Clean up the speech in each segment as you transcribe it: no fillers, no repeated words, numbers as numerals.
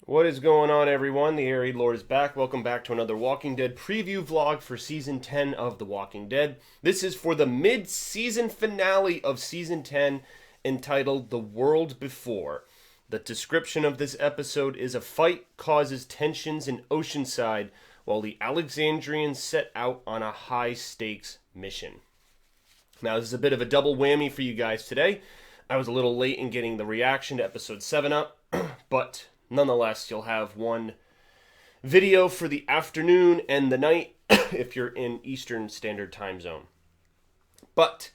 What is going on, everyone? The Aerie Lord is back. Welcome back to another Walking Dead preview vlog for Season 10 of The Walking Dead. This is for the mid-season finale of Season 10, entitled The World Before. The description of this episode is a fight causes tensions in Oceanside while the Alexandrians set out on a high-stakes mission. Now, this is a bit of a double whammy for you guys today. I was a little late in getting the reaction to Episode 7 up, but nonetheless, you'll have one video for the afternoon and the night if you're in Eastern Standard Time Zone. But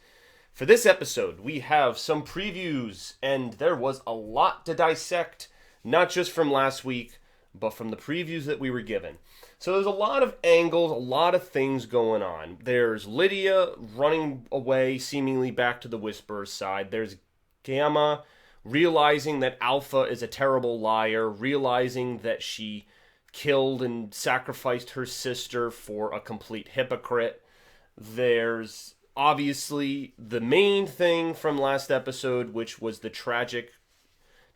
for this episode, we have some previews, and there was a lot to dissect, not just from last week, but from the previews that we were given. So there's a lot of angles, a lot of things going on. There's Lydia running away, seemingly back to the Whisperer's side. There's Gamma realizing that Alpha is a terrible liar, realizing that she killed and sacrificed her sister for a complete hypocrite. There's obviously the main thing from last episode, which was the tragic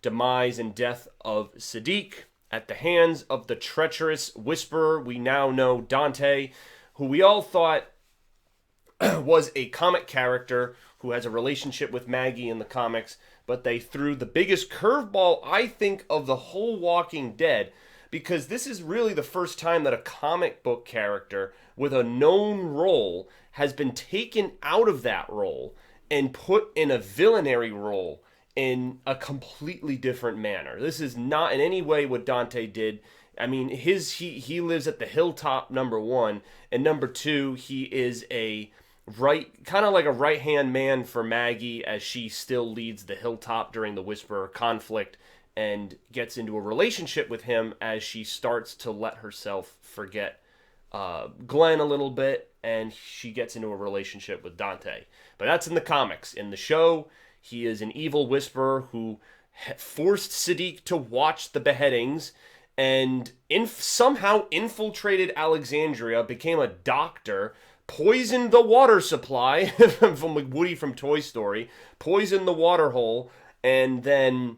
demise and death of Siddiq at the hands of the treacherous Whisperer. We now know Dante, who we all thought was a comic character who has a relationship with Maggie in the comics, but they threw the biggest curveball, I think, of the whole Walking Dead, because this is really the first time that a comic book character with a known role has been taken out of that role and put in a villainary role in a completely different manner. This is not in any way what Dante did. I mean, he lives at the hilltop, number one, and number two, he is kind of like a right-hand man for Maggie as she still leads the hilltop during the Whisperer conflict and gets into a relationship with him as she starts to let herself forget Glenn a little bit, and she gets into a relationship with Dante. But that's in the comics. In the show, he is an evil Whisperer who forced Siddiq to watch the beheadings and somehow infiltrated Alexandria, became a doctor, poisoned the water supply from Woody from Toy Story, poisoned the water hole, and then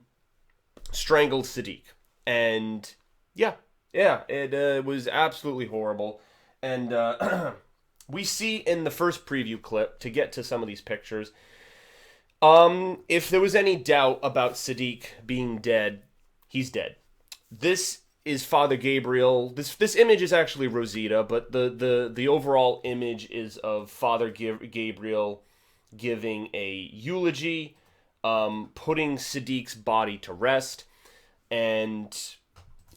strangled Siddiq. And it was absolutely horrible. And we see in the first preview clip, to get to some of these pictures, if there was any doubt about Siddiq being dead, he's dead. This is Father Gabriel. This image is actually Rosita, but the overall image is of Father Gabriel giving a eulogy, putting Siddiq's body to rest, and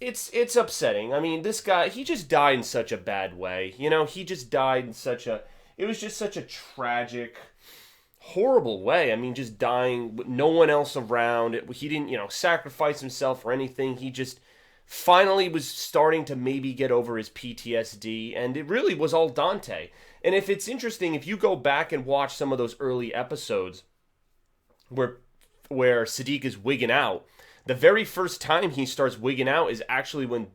it's upsetting. I mean, this guy, he just died in such a bad way. You know, he just died in it was just such a tragic, horrible way. I mean, just dying with no one else around. He didn't, sacrifice himself or anything. He just finally was starting to maybe get over his PTSD, and it really was all Dante. And if it's interesting, if you go back and watch some of those early episodes where Siddiq is wigging out, the very first time he starts wigging out is actually when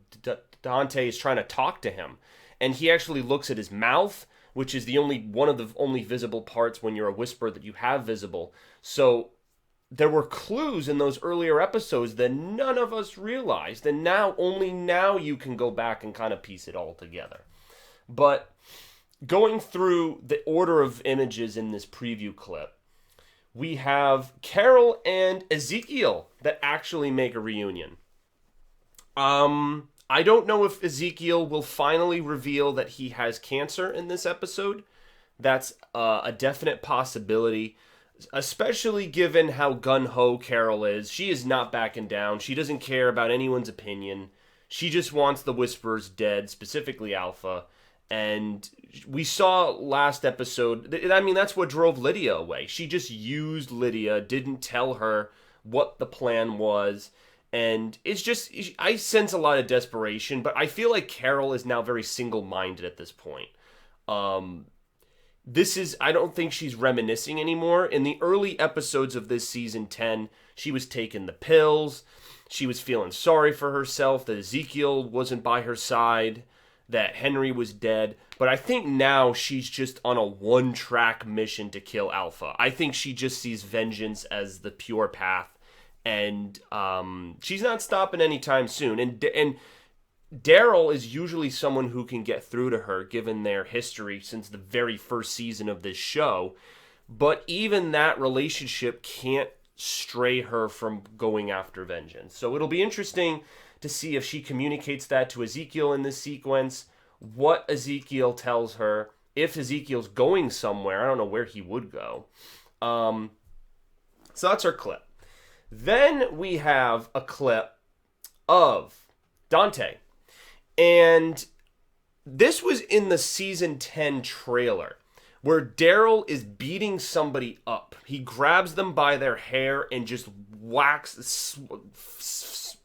Dante is trying to talk to him, and he actually looks at his mouth, which is one of the only visible parts when you're a Whisperer that you have visible. So there were clues in those earlier episodes that none of us realized, and only now you can go back and kind of piece it all together. But going through the order of images in this preview clip, we have Carol and Ezekiel that actually make a reunion. I don't know if Ezekiel will finally reveal that he has cancer in this episode. That's a definite possibility, especially given how gung-ho Carol is. She is not backing down. She doesn't care about anyone's opinion. She just wants the Whisperers dead, specifically Alpha. And we saw last episode, I mean, that's what drove Lydia away. She just used Lydia, didn't tell her what the plan was. And it's just, I sense a lot of desperation, but I feel like Carol is now very single-minded at this point. I don't think she's reminiscing anymore. In the early episodes of this season 10, she was taking the pills. She was feeling sorry for herself, that Ezekiel wasn't by her side, that Henry was dead. But I think now she's just on a one-track mission to kill Alpha. I think she just sees vengeance as the pure path. and she's not stopping anytime soon. And Daryl is usually someone who can get through to her, given their history since the very first season of this show. But even that relationship can't stray her from going after vengeance. So it'll be interesting to see if she communicates that to Ezekiel in this sequence, what Ezekiel tells her, if Ezekiel's going somewhere. I don't know where he would go. So that's our clip. Then we have a clip of Dante. And this was in the season 10 trailer, where Daryl is beating somebody up. He grabs them by their hair and just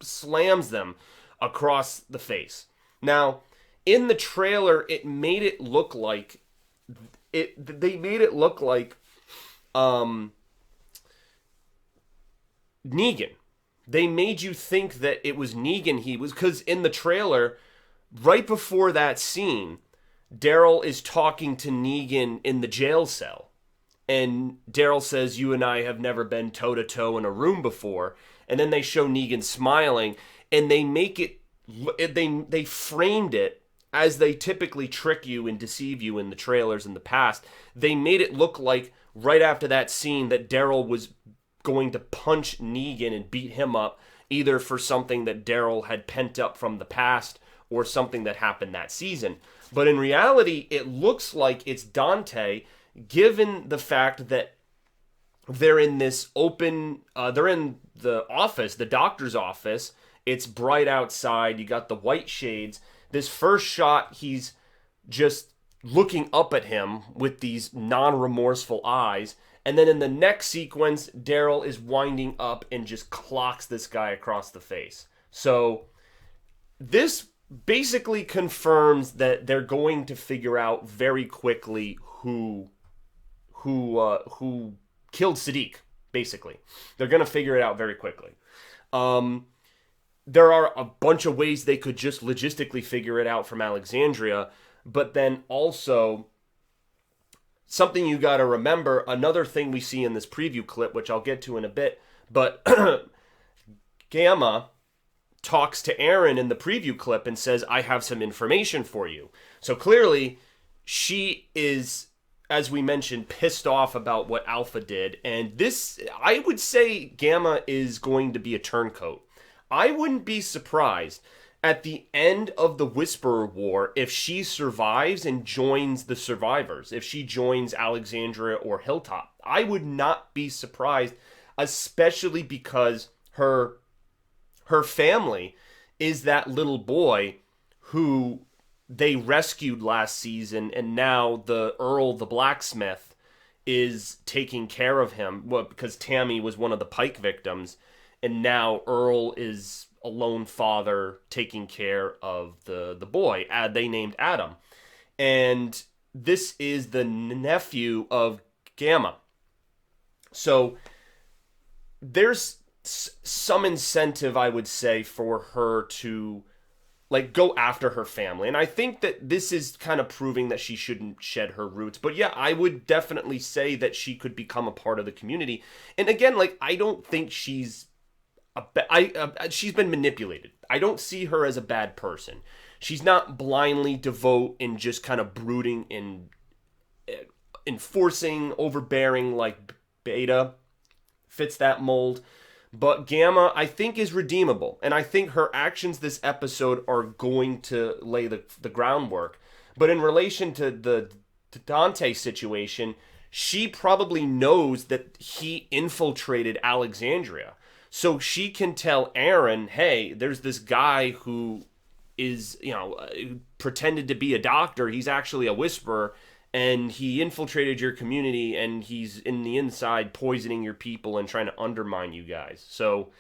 slams them across the face. Now, in the trailer, they made it look like Negan. They made you think that it was Negan because in the trailer, right before that scene, Daryl is talking to Negan in the jail cell. And Daryl says, "You and I have never been toe-to-toe in a room before." And then they show Negan smiling, and they make it, they framed it as they typically trick you and deceive you in the trailers in the past. They made it look like right after that scene that Daryl was going to punch Negan and beat him up, either for something that Daryl had pent up from the past or something that happened that season. But in reality, it looks like it's Dante, given the fact that they're in this they're in the office, the doctor's office. It's bright outside. You got the white shades. This first shot, he's just looking up at him with these non-remorseful eyes. And then in the next sequence, Daryl is winding up and just clocks this guy across the face. So this basically confirms that they're going to figure out very quickly who killed Siddiq. Basically, they're going to figure it out very quickly. There are a bunch of ways they could just logistically figure it out from Alexandria, but then also something you got to remember. Another thing we see in this preview clip, which I'll get to in a bit, but Gamma talks to Aaron in the preview clip and says, "I have some information for you." So clearly, she is, as we mentioned, pissed off about what Alpha did. And this, I would say Gamma is going to be a turncoat. I wouldn't be surprised at the end of the Whisperer War if she survives and joins the survivors, if she joins Alexandria or Hilltop. I would not be surprised, especially because her family is that little boy who they rescued last season, and now the Earl the blacksmith is taking care of him. Well, because Tammy was one of the Pike victims, and now Earl is a lone father taking care of the boy. They named Adam. And this is the nephew of Gamma. So there's some incentive, I would say, for her to go after her family. And I think that this is kind of proving that she shouldn't shed her roots. But yeah, I would definitely say that she could become a part of the community. And again, I don't think she's she's been manipulated. I don't see her as a bad person. She's not blindly devout and just kind of brooding and enforcing, overbearing like Beta. Fits that mold. But Gamma, I think, is redeemable. And I think her actions this episode are going to lay the groundwork. But in relation to the Dante situation, she probably knows that he infiltrated Alexandria. So she can tell Aaron, hey, there's this guy who is, pretended to be a doctor. He's actually a whisperer. And he infiltrated your community, and he's in the inside poisoning your people and trying to undermine you guys. So,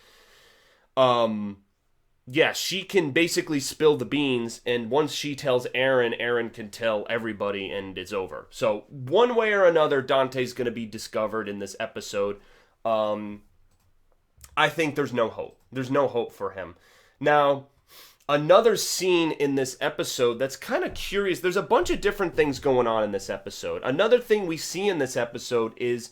yeah, she can basically spill the beans, and once she tells Aaron, Aaron can tell everybody, and it's over. So, one way or another, Dante's going to be discovered in this episode. I think there's no hope. There's no hope for him. Now, another scene in this episode that's kind of curious. There's a bunch of different things going on in this episode. Another thing we see in this episode is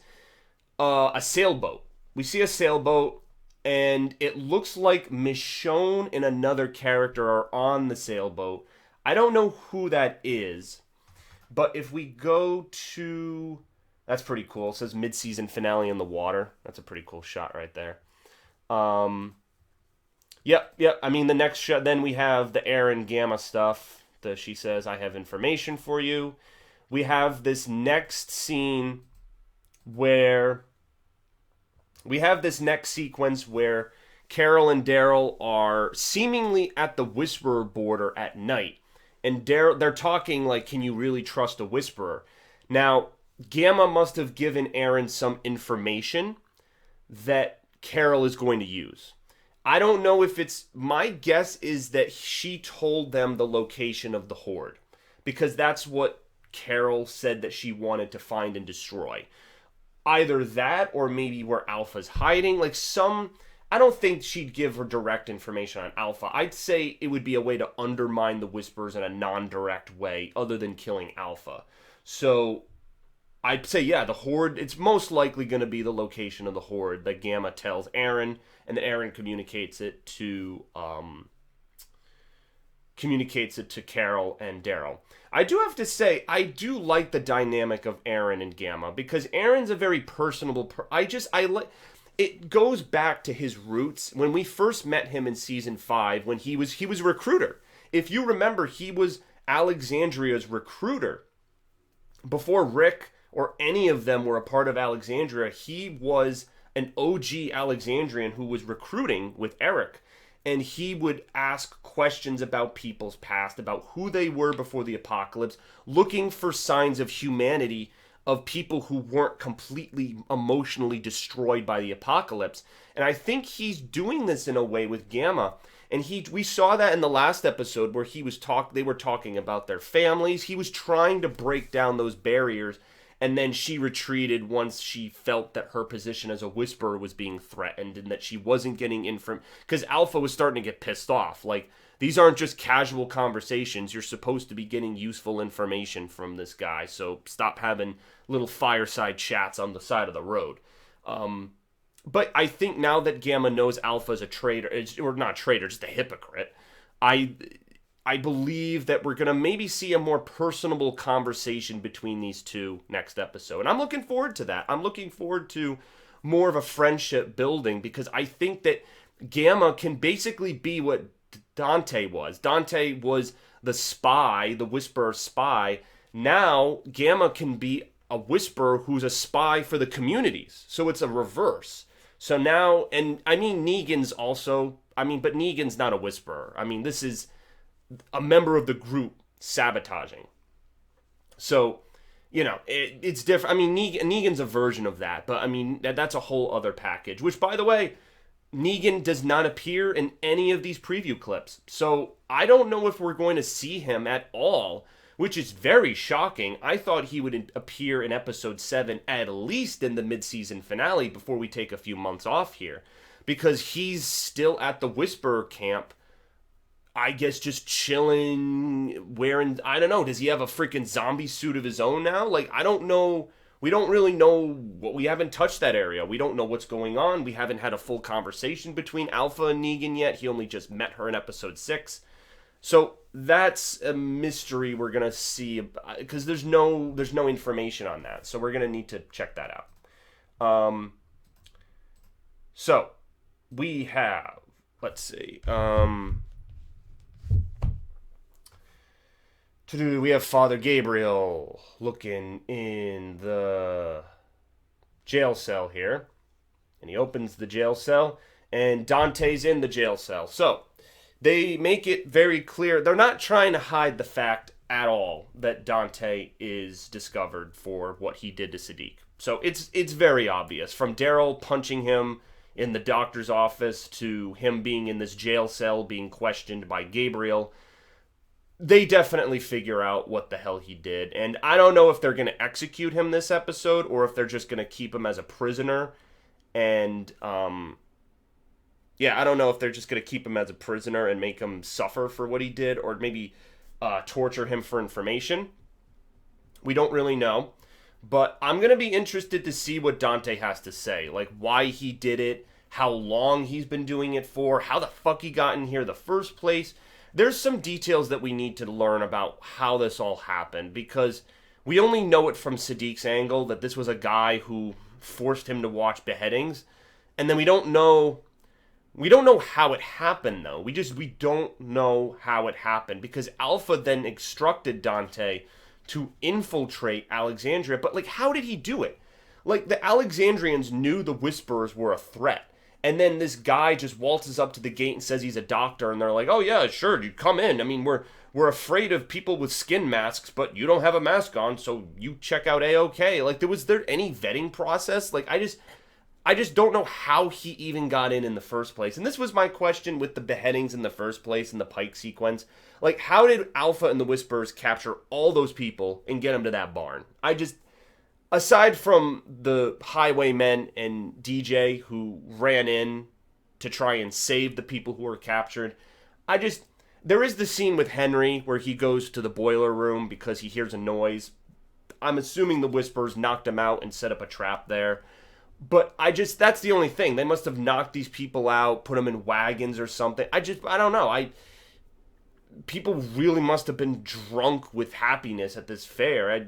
a sailboat. We see a sailboat, and it looks like Michonne and another character are on the sailboat. I don't know who that is, but if we go to... That's pretty cool. It says mid-season finale in the water. That's a pretty cool shot right there. Yep. I mean, the next shot, then we have the Aaron Gamma stuff. She says, I have information for you. We have this next scene where... We have this next sequence where Carol and Daryl are seemingly at the Whisperer border at night. And they're talking like, can you really trust a Whisperer? Now, Gamma must have given Aaron some information that Carol is going to use. I don't know if it's... My guess is that she told them the location of the Horde, because that's what Carol said that she wanted to find and destroy. Either that, or maybe where Alpha's hiding. Like some... I don't think she'd give her direct information on Alpha. I'd say it would be a way to undermine the Whisperers in a non-direct way, other than killing Alpha. So... I'd say, yeah, the Horde, it's most likely going to be the location of the Horde that Gamma tells Aaron, and that Aaron communicates it to Carol and Daryl. I do have to say, I do like the dynamic of Aaron and Gamma, because Aaron's a very personable... It goes back to his roots. When we first met him in Season 5, when he was a recruiter. If you remember, he was Alexandria's recruiter. Before Rick... or any of them were a part of Alexandria, he was an OG Alexandrian who was recruiting with Eric. And he would ask questions about people's past, about who they were before the apocalypse, looking for signs of humanity of people who weren't completely emotionally destroyed by the apocalypse. And I think he's doing this in a way with Gamma. And we saw that in the last episode where they were talking about their families. He was trying to break down those barriers. And then she retreated once she felt that her position as a Whisperer was being threatened and that she wasn't getting because Alpha was starting to get pissed off. Like, these aren't just casual conversations. You're supposed to be getting useful information from this guy. So stop having little fireside chats on the side of the road. But I think now that Gamma knows Alpha's a traitor, or not traitor, just a hypocrite, I believe that we're going to maybe see a more personable conversation between these two next episode. And I'm looking forward to that. I'm looking forward to more of a friendship building, because I think that Gamma can basically be what Dante was. Dante was the spy, the Whisperer spy. Now, Gamma can be a Whisperer who's a spy for the communities. So it's a reverse. So now, and I mean, Negan's also, but Negan's not a Whisperer. This is a member of the group sabotaging. So, it's different. Negan's a version of that, but that's a whole other package, which, by the way, Negan does not appear in any of these preview clips. So I don't know if we're going to see him at all, which is very shocking. I thought he would appear in episode 7, at least in the mid-season finale, before we take a few months off here, because he's still at the Whisperer camp, I guess, just chilling, wearing, I don't know, does he have a freaking zombie suit of his own now? Like, I don't know. We don't really know. We haven't touched that area. We don't know what's going on. We haven't had a full conversation between Alpha and Negan yet. He only just met her in episode 6. So that's a mystery we're going to see, because there's no information on that. So we're going to need to check that out. So we have, let's see, we have Father Gabriel looking in the jail cell here. And he opens the jail cell, and Dante's in the jail cell. So they make it very clear. They're not trying to hide the fact at all that Dante is discovered for what he did to Siddiq. So it's very obvious. From Daryl punching him in the doctor's office to him being in this jail cell being questioned by Gabriel, they definitely figure out what the hell he did. And I don't know if they're going to execute him this episode or if they're just going to keep him as a prisoner. And, I don't know if they're just going to keep him as a prisoner and make him suffer for what he did, or maybe torture him for information. We don't really know. But I'm going to be interested to see what Dante has to say. Like, why he did it, how long he's been doing it for, how the fuck he got in here the first place. There's some details that we need to learn about how this all happened, because we only know it from Siddiq's angle that this was a guy who forced him to watch beheadings, and then we don't know how it happened, though. We don't know how it happened, because Alpha then instructed Dante to infiltrate Alexandria. But, like, how did he do it? Like, the Alexandrians knew the Whisperers were a threat. And then this guy just waltzes up to the gate and says he's a doctor. And they're like, oh, yeah, sure, you come in. I mean, we're afraid of people with skin masks, but you don't have a mask on, so you check out A-OK. Like, was there any vetting process? Like, I just don't know how he even got in the first place. And this was my question with the beheadings in the first place and the Pike sequence. Like, how did Alpha and the Whisperers capture all those people and get them to that barn? Aside from the Highwaymen and DJ who ran in to try and save the people who were captured, there is the scene with Henry where he goes to the boiler room because he hears a noise. I'm assuming the Whisperers knocked him out and set up a trap there. But that's the only thing. They must have knocked these people out, put them in wagons or something. I don't know. People really must have been drunk with happiness at this fair.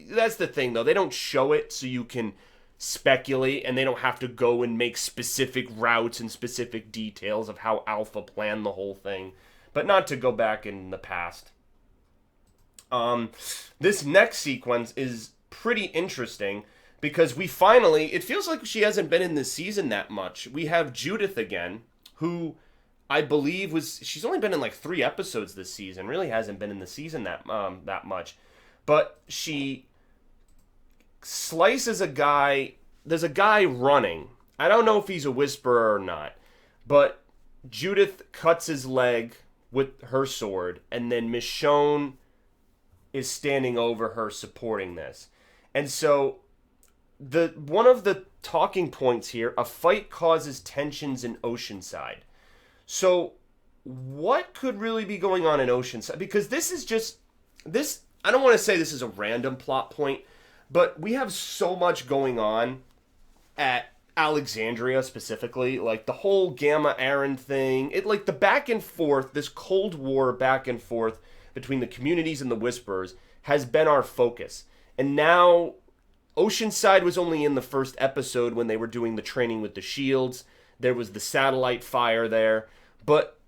That's the thing, though. They don't show it so you can speculate, and they don't have to go and make specific routes and specific details of how Alpha planned the whole thing. But not to go back in the past. This next sequence is pretty interesting, because it feels like she hasn't been in this season that much. We have Judith again, who I believe she's only been in like 3 episodes this season, really hasn't been in the season that much. But she slices a guy, there's a guy running. I don't know if he's a Whisperer or not, but Judith cuts his leg with her sword, and then Michonne is standing over her supporting this. And so one of the talking points here, a fight causes tensions in Oceanside. So what could really be going on in Oceanside? Because I don't want to say this is a random plot point, but we have so much going on at Alexandria specifically, like the whole Gamma Aaron thing, like the back and forth, this Cold War back and forth between the communities and the Whisperers has been our focus. And now Oceanside was only in the first episode when they were doing the training with the shields. There was the satellite fire there. But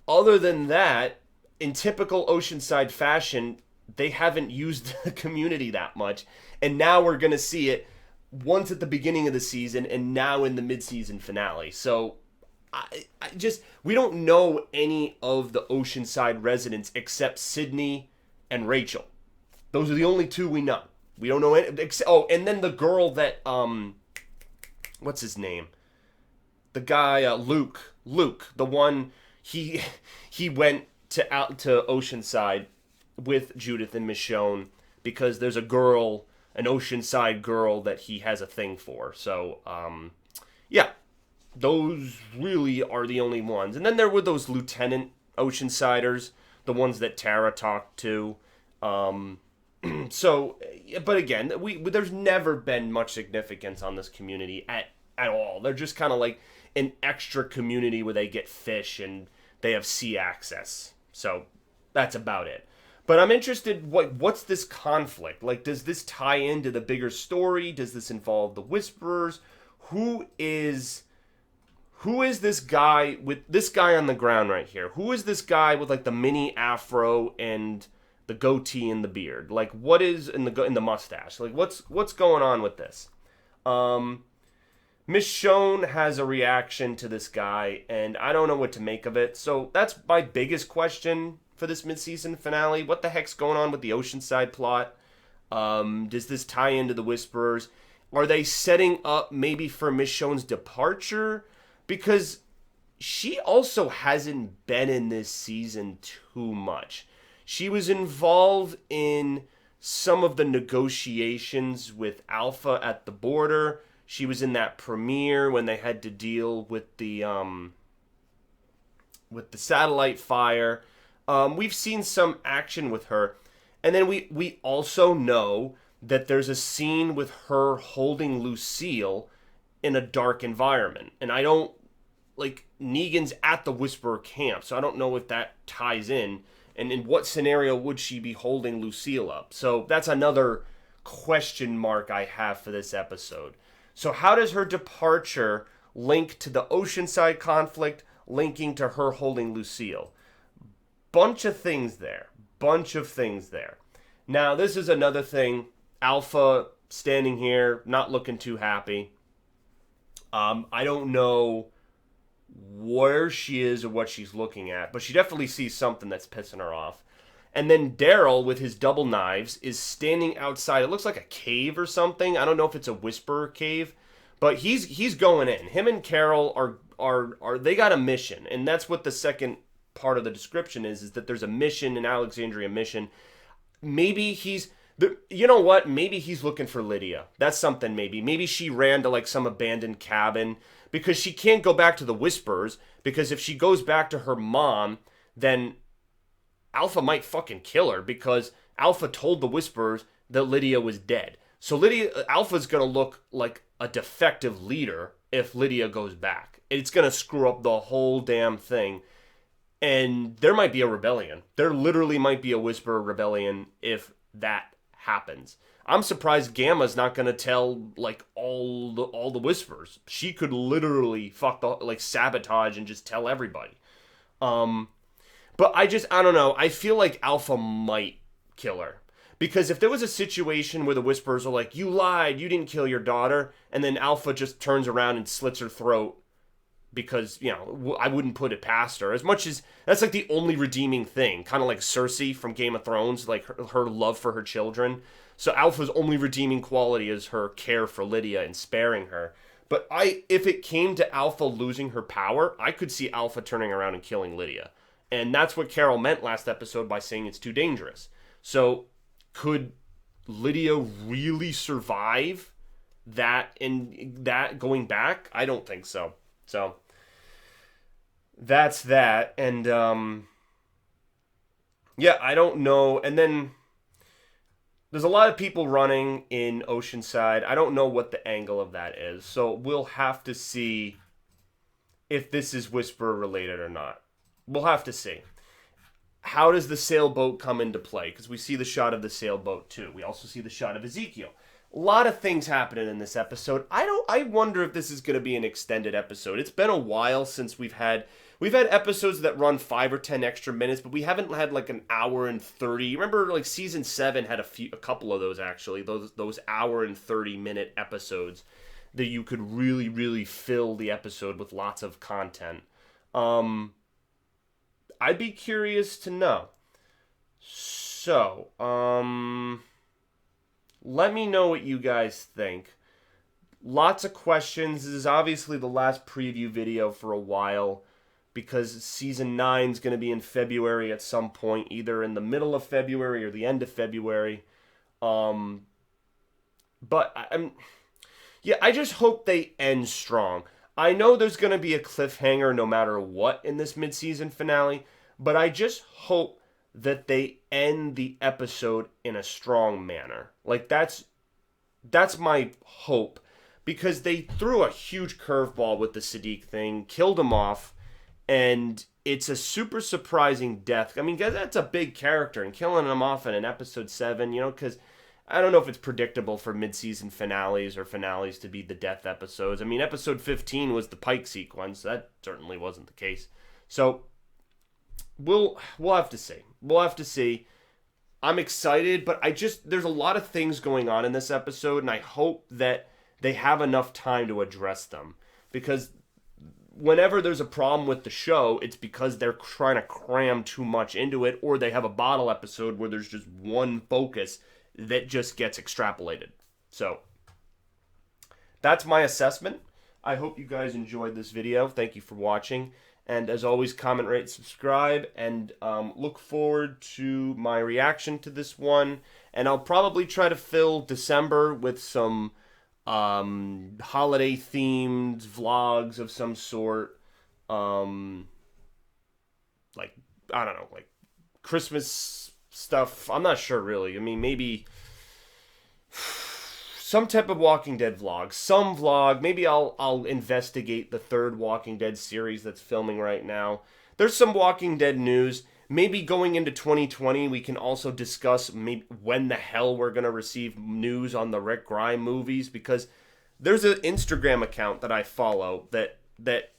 other than that, in typical Oceanside fashion, they haven't used the community that much. And now we're going to see it once at the beginning of the season and now in the mid-season finale. So we don't know any of the Oceanside residents except Sydney and Rachel. Those are the only 2 we know. We don't know any. And then the girl that what's his name? The guy Luke, the one he went to Oceanside with Judith and Michonne because there's an Oceanside girl that he has a thing for. So yeah, those really are the only ones. And then there were those Lieutenant Oceansiders, the ones that Tara talked to. So, but again, there's never been much significance on this community at all. They're just kind of like an extra community where they get fish and they have sea access. So that's about it. But I'm interested, what's this conflict? Like, does this tie into the bigger story? Does this involve the Whisperers? Who is this guy on the ground right here? Who is this guy with like the mini afro and the goatee and the beard? Like, what is in the mustache? Like, what's going on with this? Michonne has a reaction to this guy, and I don't know what to make of it. So that's my biggest question for this mid-season finale. What the heck's going on with the Oceanside plot? Does this tie into the Whisperers? Are they setting up maybe for Michonne's departure? Because she also hasn't been in this season too much. She was involved in some of the negotiations with Alpha at the border. She was in that premiere when they had to deal with the satellite fire. We've seen some action with her. And then we also know that there's a scene with her holding Lucille in a dark environment. And I don't, like, Negan's at the Whisperer camp, so I don't know if that ties in. And in what scenario would she be holding Lucille up? So that's another question mark I have for this episode. So how does her departure link to the Oceanside conflict, linking to her holding Lucille? Bunch of things there. Now, this is another thing. Alpha standing here, not looking too happy. I don't know where she is or what she's looking at, but she definitely sees something that's pissing her off. And then Daryl, with his double knives, is standing outside. It looks like a cave or something. I don't know if it's a Whisperer cave, but he's going in. Him and Carol are they got a mission, and that's what the second part of the description is that there's a mission, an Alexandria mission. Maybe you know what? Maybe he's looking for Lydia. That's something. Maybe she ran to like some abandoned cabin because she can't go back to the Whisperers, because if she goes back to her mom, then Alpha might fucking kill her, because Alpha told the Whisperers that Lydia was dead. So Alpha's gonna look like a defective leader if Lydia goes back. It's gonna screw up the whole damn thing. And there might be a rebellion. There literally might be a Whisperer rebellion if that happens. I'm surprised Gamma's not gonna tell like all the Whisperers. She could literally sabotage and just tell everybody. But I don't know. I feel like Alpha might kill her. Because if there was a situation where the Whisperers are like, you lied, you didn't kill your daughter, and then Alpha just turns around and slits her throat because, I wouldn't put it past her. As much as, that's like the only redeeming thing. Kind of like Cersei from Game of Thrones, like her love for her children. So Alpha's only redeeming quality is her care for Lydia and sparing her. But if it came to Alpha losing her power, I could see Alpha turning around and killing Lydia. And that's what Carol meant last episode by saying it's too dangerous. So could Lydia really survive that going back? I don't think so. So that's that. And I don't know. And then there's a lot of people running in Oceanside. I don't know what the angle of that is. So we'll have to see if this is Whisperer related or not. We'll have to see. How does the sailboat come into play? Because we see the shot of the sailboat too. We also see the shot of Ezekiel. A lot of things happening in this episode. I wonder if this is going to be an extended episode. It's been a while since we've had episodes that run 5 or 10 extra minutes, but we haven't had like an hour and 30. Remember, like season 7 had a couple of those actually. Those hour and 30-minute episodes that you could really, really fill the episode with lots of content. I'd be curious to know. So, let me know what you guys think. Lots of questions. This is obviously the last preview video for a while, because season 9 is going to be in February at some point, either in the middle of February or the end of February. But I just hope they end strong. I know there's going to be a cliffhanger no matter what in this mid-season finale, but I just hope that they end the episode in a strong manner. Like, that's my hope, because they threw a huge curveball with the Siddiq thing, killed him off, and it's a super surprising death. I mean, that's a big character, and killing him off in an episode 7, because I don't know if it's predictable for mid-season finales or finales to be the death episodes. I mean, episode 15 was the Pike sequence. That certainly wasn't the case. So we'll have to see. We'll have to see. I'm excited, but there's a lot of things going on in this episode, and I hope that they have enough time to address them. Because whenever there's a problem with the show, it's because they're trying to cram too much into it, or they have a bottle episode where there's just one focus that just gets extrapolated. So that's my assessment. I hope you guys enjoyed this video. Thank you for watching. And as always, comment, rate, subscribe, and look forward to my reaction to this one. And I'll probably try to fill December with some holiday-themed vlogs of some sort. Like, I don't know, like Christmas stuff. I'm not sure, really. I mean, maybe some type of Walking Dead vlog, some vlog. Maybe I'll investigate the third Walking Dead series that's filming right now. There's some Walking Dead news. Maybe going into 2020, we can also discuss maybe when the hell we're going to receive news on the Rick Grimes movies, because there's an Instagram account that I follow that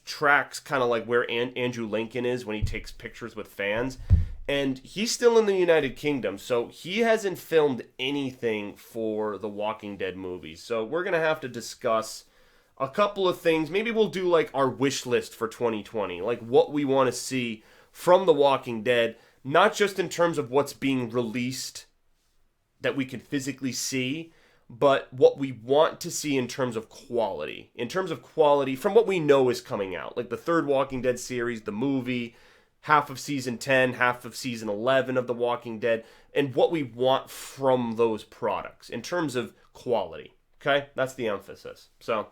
tracks kind of like where Andrew Lincoln is when he takes pictures with fans. And he's still in the United Kingdom, so he hasn't filmed anything for the Walking Dead movies. So we're going to have to discuss a couple of things. Maybe we'll do like our wish list for 2020, like what we want to see from The Walking Dead, not just in terms of what's being released that we can physically see, but what we want to see in terms of quality. In terms of quality from what we know is coming out, like the third Walking Dead series, the movie, half of season 10, half of season 11 of The Walking Dead, and what we want from those products in terms of quality. Okay? That's the emphasis. So,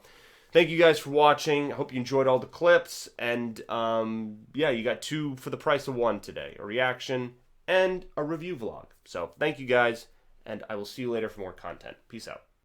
thank you guys for watching. I hope you enjoyed all the clips. And, yeah, you got 2 for the price of 1 today. A reaction and a review vlog. So, thank you guys, and I will see you later for more content. Peace out.